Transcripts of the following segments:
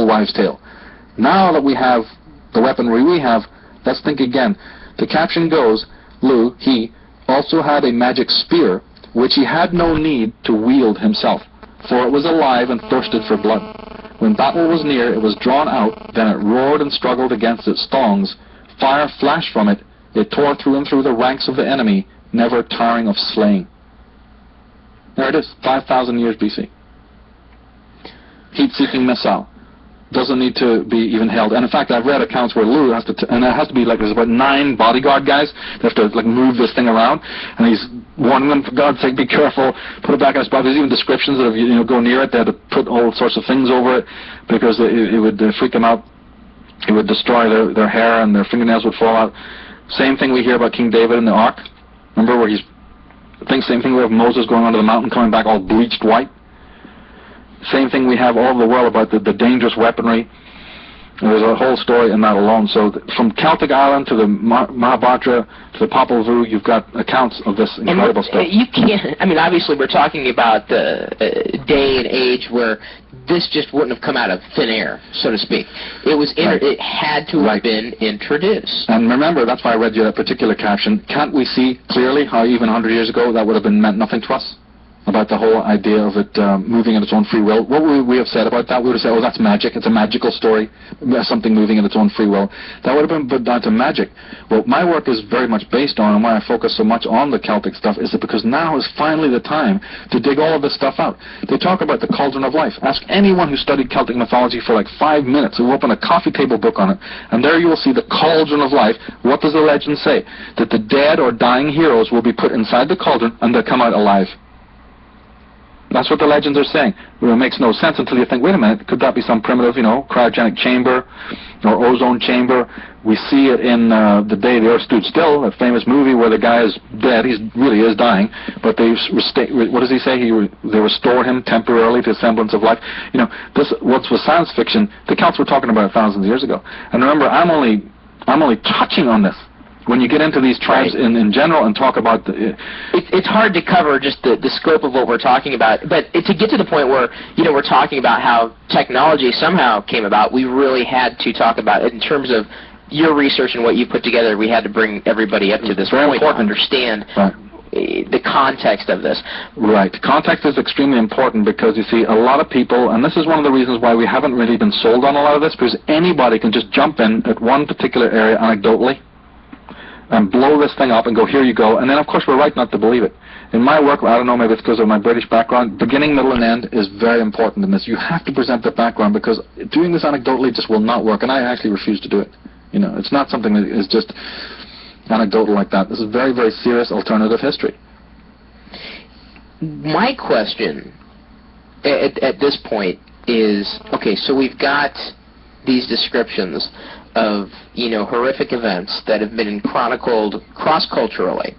wives' tale. Now that we have the weaponry we have, let's think again. The caption goes, he also had a magic spear, which he had no need to wield himself, for it was alive and thirsted for blood. When battle was near, it was drawn out, then it roared and struggled against its thongs. Fire flashed from it, it tore through and through the ranks of the enemy, never tiring of slaying. There it is, 5,000 years BC. Heat-seeking missile. Doesn't need to be even held. And in fact, I've read accounts where Lou has to, and it has to be like, there's about 9 bodyguard guys that have to like move this thing around, and he's warning them, for God's sake, be careful, put it back in its spot. There's even descriptions that if you go near it, they had to put all sorts of things over it, because it would freak them out. It would destroy their hair, and their fingernails would fall out. Same thing we hear about King David in the Ark. Remember where same thing we have Moses going onto the mountain, coming back all bleached white. Same thing we have all over the world about the dangerous weaponry. There's a whole story in that alone. So from Celtic Ireland to the Mahabharata to the Popol Vuh, you've got accounts of this incredible stuff. You can't, I mean, obviously we're talking about the day and age where this just wouldn't have come out of thin air, so to speak. It was it had to have been introduced. And remember, that's why I read you that particular caption. Can't we see clearly how even 100 years ago that would have meant nothing to us? About the whole idea of it moving in its own free will. What would we have said about that? We would have said, oh, that's magic. It's a magical story. Something moving in its own free will. That would have been put down to magic. Well, my work is very much based on, and why I focus so much on the Celtic stuff, is that because now is finally the time to dig all of this stuff out. They talk about the cauldron of life. Ask anyone who studied Celtic mythology for like 5 minutes. We'll open a coffee table book on it, and there you will see the cauldron of life. What does the legend say? That the dead or dying heroes will be put inside the cauldron, and they'll come out alive. That's what the legends are saying. Well, it makes no sense until you think, wait a minute, could that be some primitive, cryogenic chamber or ozone chamber? We see it in The Day the Earth Stood Still, a famous movie where the guy is dead. He really is dying, but what does he say? They restore him temporarily to a semblance of life. What was science fiction, the Celts were talking about it thousands of years ago. And remember, I'm only touching on this. When you get into these tribes in general and talk about it's hard to cover just the scope of what we're talking about, but to get to the point where we're talking about how technology somehow came about, we really had to talk about it in terms of your research and what you put together. We had to bring everybody up to this point to understand the context of this. Right. Context is extremely important because, you see, a lot of people, and this is one of the reasons why we haven't really been sold on a lot of this, because anybody can just jump in at one particular area anecdotally and blow this thing up and go, here you go. And then, of course, we're right not to believe it. In my work, I don't know, maybe it's because of my British background, beginning, middle, and end is very important in this. You have to present the background, because doing this anecdotally just will not work, and I actually refuse to do it. It's not something that is just anecdotal like that. This is very, very serious alternative history. My question at this point is, okay, so we've got these descriptions of, horrific events that have been chronicled cross-culturally.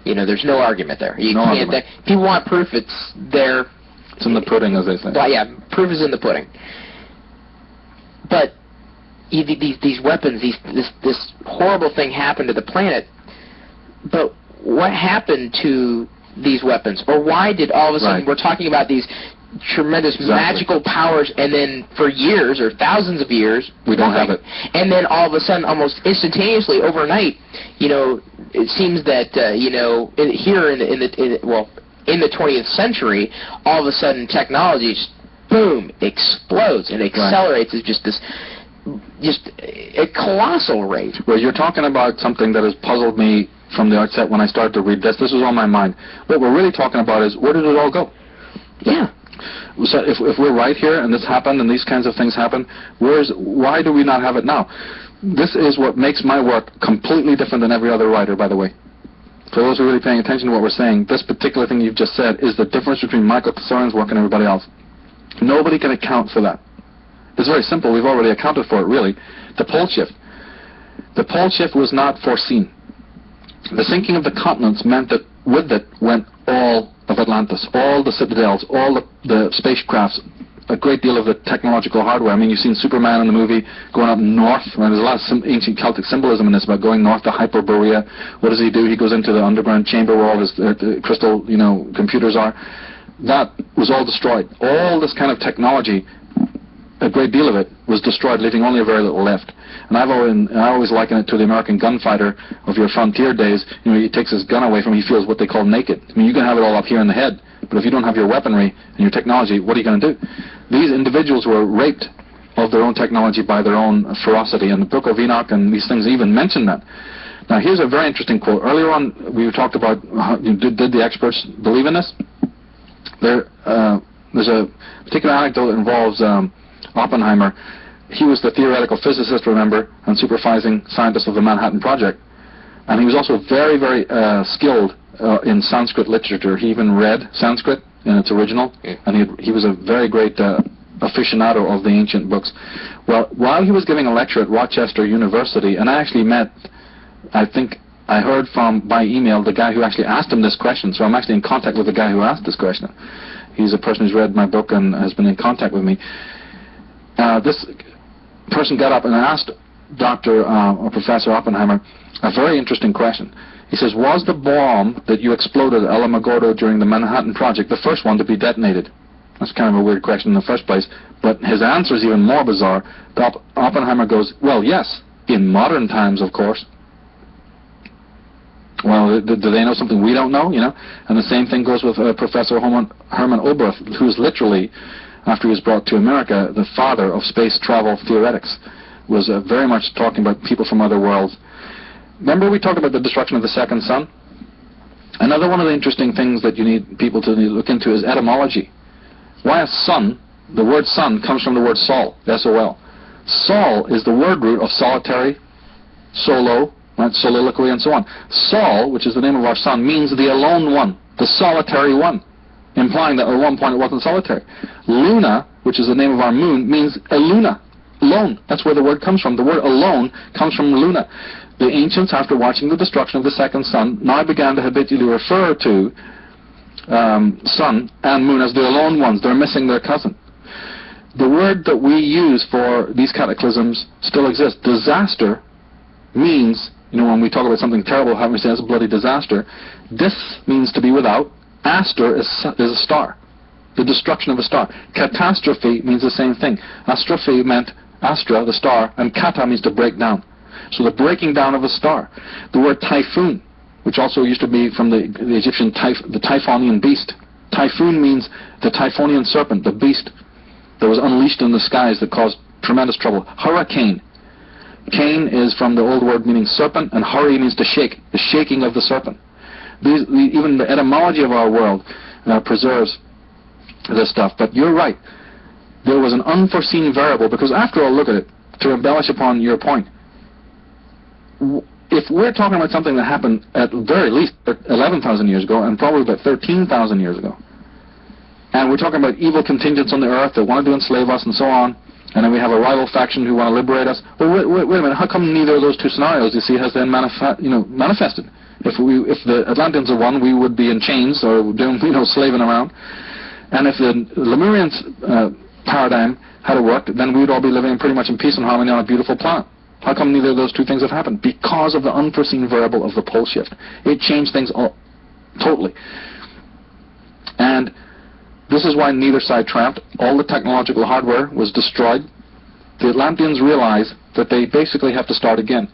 There's no argument there. People want proof. It's there. It's in the pudding, as they say. Well, yeah, proof is in the pudding. But these weapons, this horrible thing happened to the planet. But what happened to these weapons? Or why did all of a sudden we're talking about these tremendous magical powers, and then for years or thousands of years we don't have it, and then all of a sudden, almost instantaneously, overnight, it seems that here in the 20th century, all of a sudden technology just boom explodes and accelerates at just a colossal rate. Well, you're talking about something that has puzzled me from the outset when I started to read this. This was on my mind. What we're really talking about is, where did it all go? Yeah. So if we're right here and this happened and these kinds of things happen, why do we not have it now? This is what makes my work completely different than every other writer, by the way. For those who are really paying attention to what we're saying, this particular thing you've just said is the difference between Michael Tsarion's work and everybody else. Nobody can account for that. It's very simple. We've already accounted for it, really. The pole shift. The pole shift was not foreseen. The sinking of the continents meant that with it went all of Atlantis, all the citadels, all the spacecrafts, a great deal of the technological hardware. I mean, you've seen Superman in the movie going up north, and there's a lot of ancient Celtic symbolism in this about going north to Hyperborea. What does he do? He goes into the underground chamber where all his crystal, computers are. That was all destroyed. All this kind of technology a great deal of it was destroyed, leaving only a very little left. And I always liken it to the American gunfighter of your frontier days. You know, he takes his gun away from him, he feels what they call naked. I mean, you can have it all up here in the head, but if you don't have your weaponry and your technology, what are you going to do? These individuals were raped of their own technology by their own ferocity, and the Book of Enoch and these things even mention that. Now, here's a very interesting quote. Earlier on, we talked about did the experts believe in this? There's a particular anecdote that involves Oppenheimer. He was the theoretical physicist, remember, and supervising scientist of the Manhattan Project. And he was also very, very skilled in Sanskrit literature. He even read Sanskrit in its original, and he was a very great aficionado of the ancient books. Well, while he was giving a lecture at Rochester University, and I actually met, I think I heard from, by email, the guy who actually asked him this question, so I'm actually in contact with the guy who asked this question. He's a person who's read my book and has been in contact with me. This person got up and asked Dr. or Professor Oppenheimer a very interesting question. He says, was the bomb that you exploded at Alamogordo during the Manhattan Project the first one to be detonated? That's kind of a weird question in the first place, but his answer is even more bizarre. Oppenheimer goes, well, yes, in modern times, of course. Well, do they know something we don't know, you know? And the same thing goes with Professor Hermann Oberth, who's literally, after he was brought to America, the father of space travel theoretics, was very much talking about people from other worlds. Remember we talked about the destruction of the second sun? Another one of the interesting things that you need people to look into is etymology. Why a sun, the word sun, comes from the word sol, S-O-L. Sol is the word root of solitary, solo, right, soliloquy, and so on. Sol, which is the name of our sun, means the alone one, the solitary one, implying that at one point it wasn't solitary. Luna, which is the name of our moon, means aluna, alone. That's where the word comes from. The word alone comes from luna. The ancients, after watching the destruction of the second sun, now began to habitually refer to sun and moon as the alone ones. They're missing their cousin. The word that we use for these cataclysms still exists. Disaster means, you know, when we talk about something terrible happening, we say it's a bloody disaster. Dis means to be without. Aster is a star, the destruction of a star. Catastrophe means the same thing. Astrophe meant astra, the star, and kata means to break down. So the breaking down of a star. The word typhoon, which also used to be from the Egyptian the Typhonian beast. Typhoon means the Typhonian serpent, the beast that was unleashed in the skies that caused tremendous trouble. Hurricane. Cane is from the old word meaning serpent, and hurry means to shake, the shaking of the serpent. Even the etymology of our world preserves this stuff. But you're right. There was an unforeseen variable, because after all, look at it, to embellish upon your point, if we're talking about something that happened at very least 11,000 years ago, and probably about 13,000 years ago, and we're talking about evil contingents on the earth that want to enslave us and so on, and then we have a rival faction who want to liberate us, well, wait a minute, how come neither of those two scenarios, you see, has then manifested? If the Atlanteans had won, we would be in chains or doing, slaving around. And if the Lemurian paradigm had worked, then we would all be living pretty much in peace and harmony on a beautiful planet. How come neither of those two things have happened? Because of the unforeseen variable of the pole shift. It changed things totally. And this is why neither side triumphed. All the technological hardware was destroyed. The Atlanteans realized that they basically have to start again.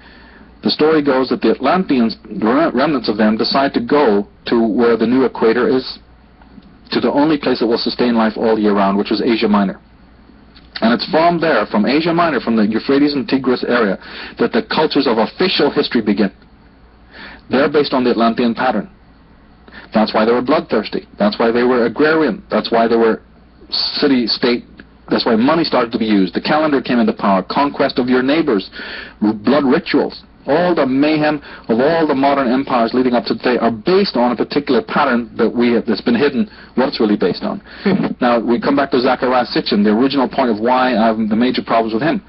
The story goes that the Atlanteans, remnants of them, decide to go to where the new equator is, to the only place that will sustain life all year round, which was Asia Minor. And it's from there, from Asia Minor, from the Euphrates and Tigris area, that the cultures of official history begin. They're based on the Atlantean pattern. That's why they were bloodthirsty. That's why they were agrarian. That's why they were city-state. That's why money started to be used. The calendar came into power. Conquest of your neighbors. Blood rituals. All the mayhem of all the modern empires leading up to today are based on a particular pattern that's been hidden, what it's really based on. Now, we come back to Zachariah Sitchin, the original point of why I have the major problems with him.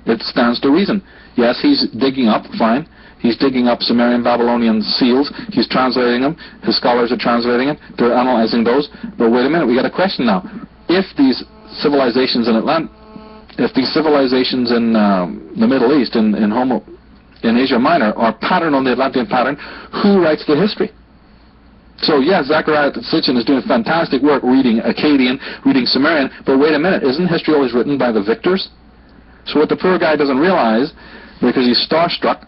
It stands to reason. Yes, he's digging up, fine. He's digging up Sumerian Babylonian seals. He's translating them. His scholars are translating it. They're analyzing those. But wait a minute, we got a question now. If these civilizations in the Middle East, in Asia Minor, are patterned on the Atlantean pattern, who writes the history? So yes, Zechariah Sitchin is doing fantastic work reading Akkadian, reading Sumerian, but wait a minute, isn't history always written by the victors? So what the poor guy doesn't realize, because he's starstruck,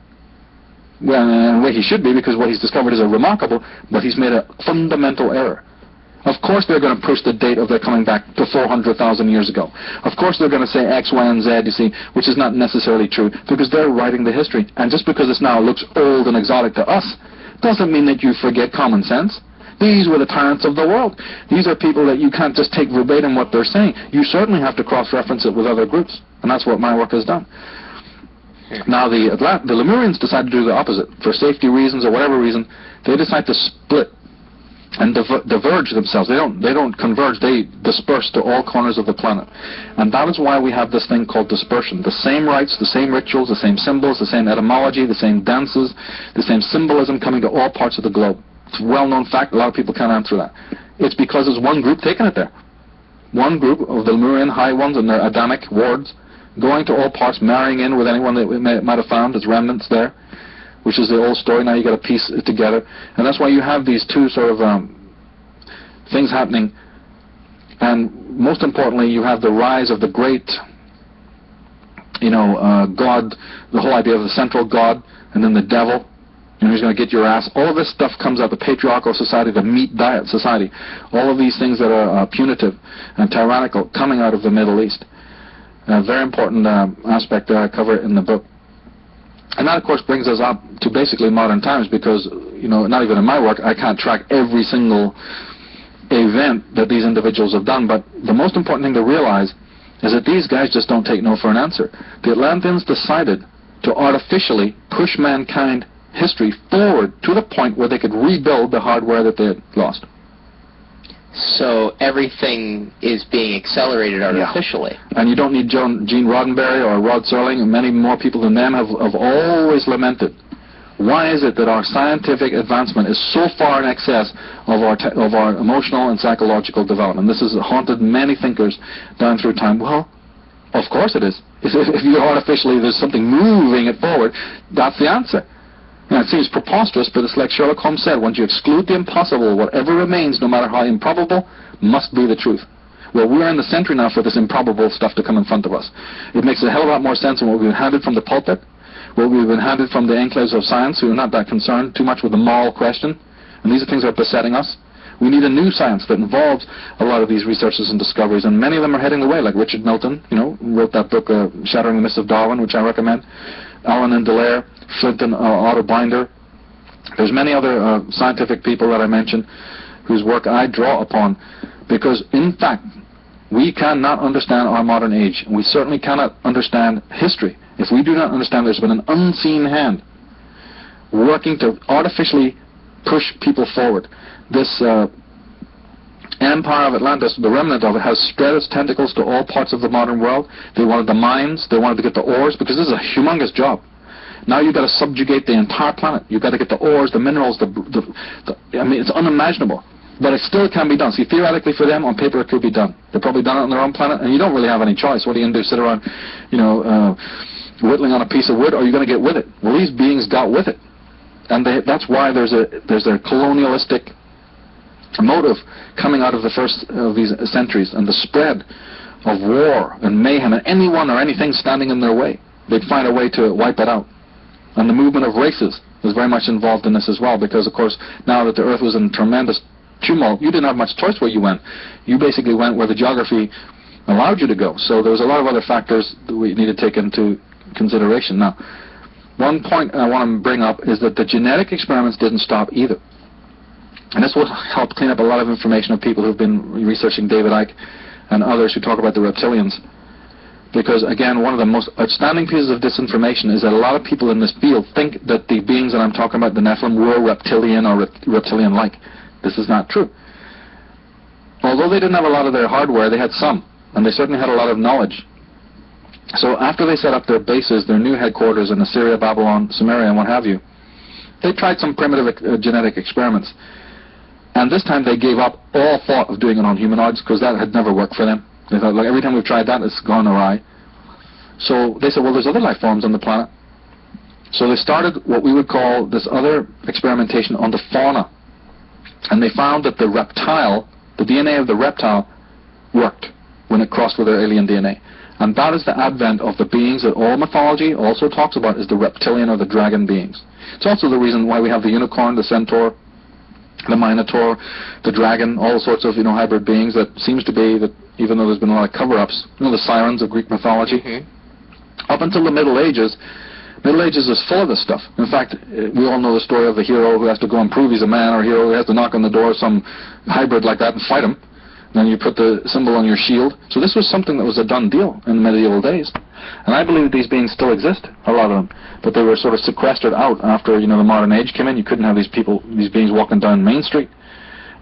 well, in a way he should be, because what he's discovered is a remarkable, but he's made a fundamental error. Of course they're going to push the date of their coming back to 400,000 years ago. Of course they're going to say X, Y, and Z, you see, which is not necessarily true, because they're writing the history. And just because it now looks old and exotic to us, doesn't mean that you forget common sense. These were the tyrants of the world. These are people that you can't just take verbatim what they're saying. You certainly have to cross-reference it with other groups, and that's what my work has done. Now the Lemurians decide to do the opposite. For safety reasons or whatever reason, they decide to split and diverge themselves. They don't converge, they disperse to all corners of the planet. And that is why we have this thing called dispersion. The same rites, the same rituals, the same symbols, the same etymology, the same dances, the same symbolism coming to all parts of the globe. It's a well-known fact, a lot of people can't answer that. It's because there's one group taking it there. One group of the Lemurian high ones and their Adamic wards going to all parts, marrying in with anyone that we might have found as remnants there, which is the old story. Now you got to piece it together, and that's why you have these two sort of things happening. And most importantly, you have the rise of the great, God, the whole idea of the central God, and then the devil. Who's going to get your ass? All of this stuff comes out of the patriarchal society, the meat diet society. All of these things that are punitive and tyrannical coming out of the Middle East. A very important aspect that I cover in the book. And that, of course, brings us up to basically modern times because, not even in my work, I can't track every single event that these individuals have done. But the most important thing to realize is that these guys just don't take no for an answer. The Atlanteans decided to artificially push mankind history forward to the point where they could rebuild the hardware that they had lost. So everything is being accelerated artificially. Yeah. And you don't need Gene Roddenberry or Rod Serling, and many more people than them have always lamented. Why is it that our scientific advancement is so far in excess of our emotional and psychological development? This has haunted many thinkers down through time. Well, of course it is. If you artificially, there's something moving it forward, that's the answer. Now, it seems preposterous, but it's like Sherlock Holmes said, once you exclude the impossible, whatever remains, no matter how improbable, must be the truth. Well, we're in the century now for this improbable stuff to come in front of us. It makes a hell of a lot more sense than what we've been handed from the pulpit, what we've been handed from the enclaves of science, who are not that concerned too much with the moral question. And these are things that are besetting us. We need a new science that involves a lot of these researches and discoveries, and many of them are heading the way, like Richard Milton, wrote that book, Shattering the Myths of Darwin, which I recommend. Allen and Dallaire, Flinton, Otto Binder. There's many other scientific people that I mentioned whose work I draw upon, because in fact we cannot understand our modern age. We certainly cannot understand history if we do not understand there's been an unseen hand working to artificially push people forward. This empire of Atlantis, the remnant of it, has spread its tentacles to all parts of the modern world. They wanted the mines, they wanted to get the ores, because this is a humongous job. Now you've got to subjugate the entire planet. You've got to get the ores, the minerals, it's unimaginnable. But it still can be done. See, theoretically for them, on paper it could be done. They've probably done it on their own planet, and you don't really have any choice. What are you going to do, sit around, whittling on a piece of wood, or are you going to get with it? Well, these beings got with it. And that's why there's a colonialistic motive coming out of the first of these centuries, and the spread of war and mayhem, and anyone or anything standing in their way, they'd find a way to wipe it out. And the movement of races was very much involved in this as well, because of course now that the earth was in tremendous tumult, you didn't have much choice where you went. You basically went where the geography allowed you to go. So there was a lot of other factors that we need to take into consideration. Now, one point I want to bring up is that the genetic experiments didn't stop either. And this will help clean up a lot of information of people who've been researching David Icke and others who talk about the reptilians. Because, again, one of the most outstanding pieces of disinformation is that a lot of people in this field think that the beings that I'm talking about, the Nephilim, were reptilian or reptilian-like. This is not true. Although they didn't have a lot of their hardware, they had some, and they certainly had a lot of knowledge. So after they set up their bases, their new headquarters in Assyria, Babylon, Sumeria, and what have you, they tried some primitive genetic experiments. And this time they gave up all thought of doing it on humanoids, because that had never worked for them. They thought, every time we've tried that, it's gone awry. So they said, well, there's other life forms on the planet. So they started what we would call this other experimentation on the fauna. And they found that the DNA of the reptile worked when it crossed with their alien DNA. And that is the advent of the beings that all mythology also talks about, is the reptilian or the dragon beings. It's also the reason why we have the unicorn, the centaur, the minotaur, the dragon, all sorts of hybrid beings that seems to be that, even though there's been a lot of cover-ups, the sirens of Greek mythology. Up until the Middle Ages is full of this stuff. In fact, we all know the story of the hero who has to go and prove he's a man, or a hero who has to knock on the door of some hybrid like that and fight him. Then you put the symbol on your shield. So this was something that was a done deal in the medieval days. And I believe these beings still exist, a lot of them. But they were sort of sequestered out after, the modern age came in. You couldn't have these beings walking down Main Street.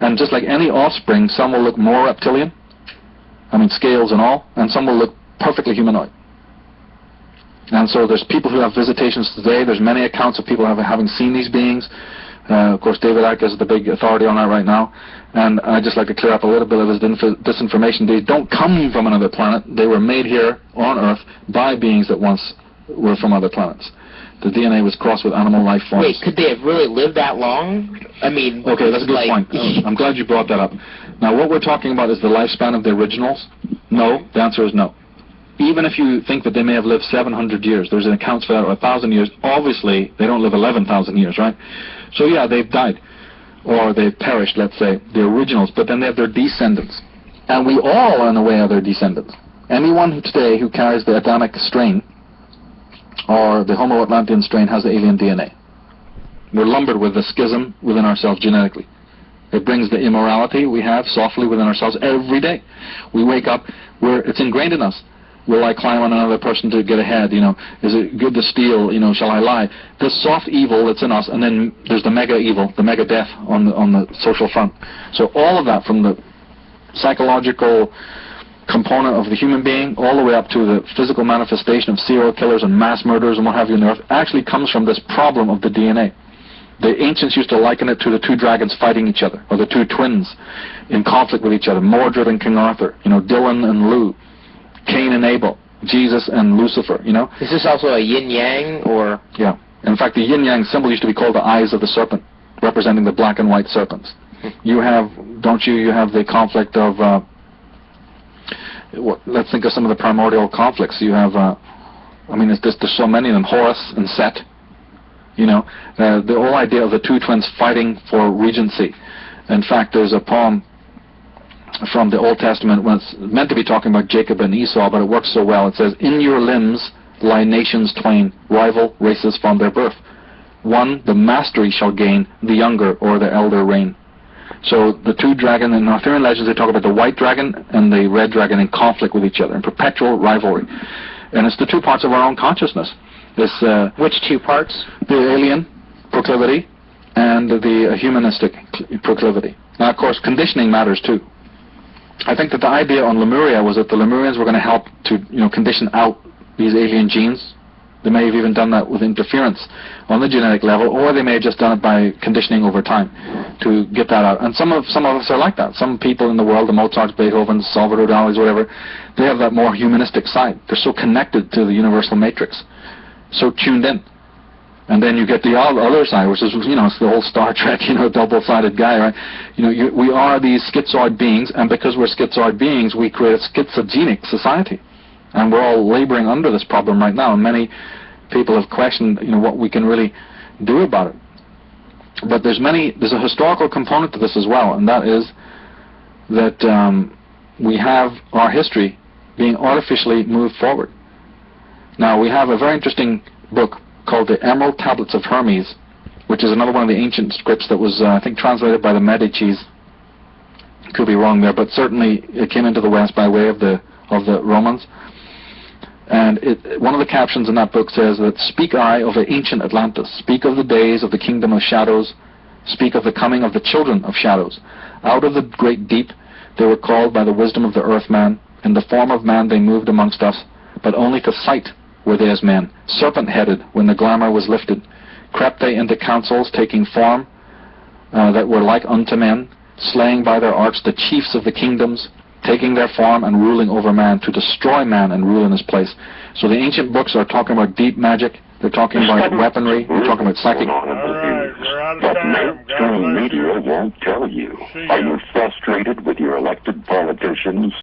And just like any offspring, some will look more reptilian, scales and all, and some will look perfectly humanoid. And so there's people who have visitations today. There's many accounts of people having seen these beings. Of course, David Icke is the big authority on that right now. And I'd just like to clear up a little bit of his disinformation. They don't come from another planet. They were made here on Earth by beings that once were from other planets. The DNA was crossed with animal life forms. Wait, could they have really lived that long? Okay, that's a good point. I'm glad you brought that up. Now, what we're talking about is the lifespan of the originals. No, the answer is no. Even if you think that they may have lived 700 years, there's an account for that, or 1,000 years, obviously they don't live 11,000 years, right? So yeah, they've died, or they've perished, let's say, the originals, but then they have their descendants. And we all, in a way, are their descendants. Anyone today who carries the Adamic strain, or the Homo Atlantean strain, has the alien DNA. We're lumbered with the schism within ourselves genetically. It brings the immorality we have softly within ourselves every day. We wake up, it's ingrained in us. Will I climb on another person to get ahead? Is it good to steal? Shall I lie? This soft evil that's in us, and then there's the mega evil, the mega death on the social front. So all of that, from the psychological component of the human being all the way up to the physical manifestation of serial killers and mass murderers and what have you on the earth, actually comes from this problem of the DNA. The ancients used to liken it to the two dragons fighting each other, or the two twins in conflict with each other, Mordred and King Arthur, Dylan and Lou, Cain and Abel, Jesus and Lucifer, Is this also a yin-yang, or...? Yeah. In fact, the yin-yang symbol used to be called the eyes of the serpent, representing the black and white serpents. You have the conflict of... let's think of some of the primordial conflicts. You have... there's so many of them. Horus and Set. The whole idea of the two twins fighting for regency. In fact, there's a poem from the Old Testament when it's meant to be talking about Jacob and Esau, but it works so well. It says, "In your limbs lie nations twain, rival races from their birth. One the mastery shall gain, the younger or the elder reign." So the two dragons in Arthurian legends, they talk about the white dragon and the red dragon in conflict with each other, in perpetual rivalry. And it's the two parts of our own consciousness. Which two parts? The alien proclivity and the humanistic proclivity. Now, of course, conditioning matters too. I think that the idea on Lemuria was that the Lemurians were going to help to, condition out these alien genes. They may have even done that with interference on the genetic level, or they may have just done it by conditioning over time to get that out. And some of us are like that. Some people in the world, the Mozarts, Beethovens, Salvador Dali's, whatever, they have that more humanistic side. They're so connected to the universal matrix, so tuned in. And then you get the other side, which is, it's the whole Star Trek, double-sided guy, right? We are these schizoid beings, and because we're schizoid beings, we create a schizogenic society. And we're all laboring under this problem right now, and many people have questioned, what we can really do about it. But there's a historical component to this as well, and that is that we have our history being artificially moved forward. Now, we have a very interesting book called the Emerald Tablets of Hermes, which is another one of the ancient scripts that was, I think, translated by the Medicis. Could be wrong there, but certainly it came into the West by way of the Romans. And one of the captions in that book says that, "Speak I of the ancient Atlantis, speak of the days of the kingdom of shadows, speak of the coming of the children of shadows. Out of the great deep they were called by the wisdom of the earth man. In the form of man they moved amongst us, but only to sight were they as men. Serpent-headed, when the glamour was lifted, crept they into councils, taking form that were like unto men, slaying by their arts the chiefs of the kingdoms, taking their form and ruling over man, to destroy man and rule in his place." So the ancient books are talking about deep magic. They're talking about weaponry. They're talking about psychic. All right, we're out But mainstream media won't tell you. Are you frustrated with your elected politicians?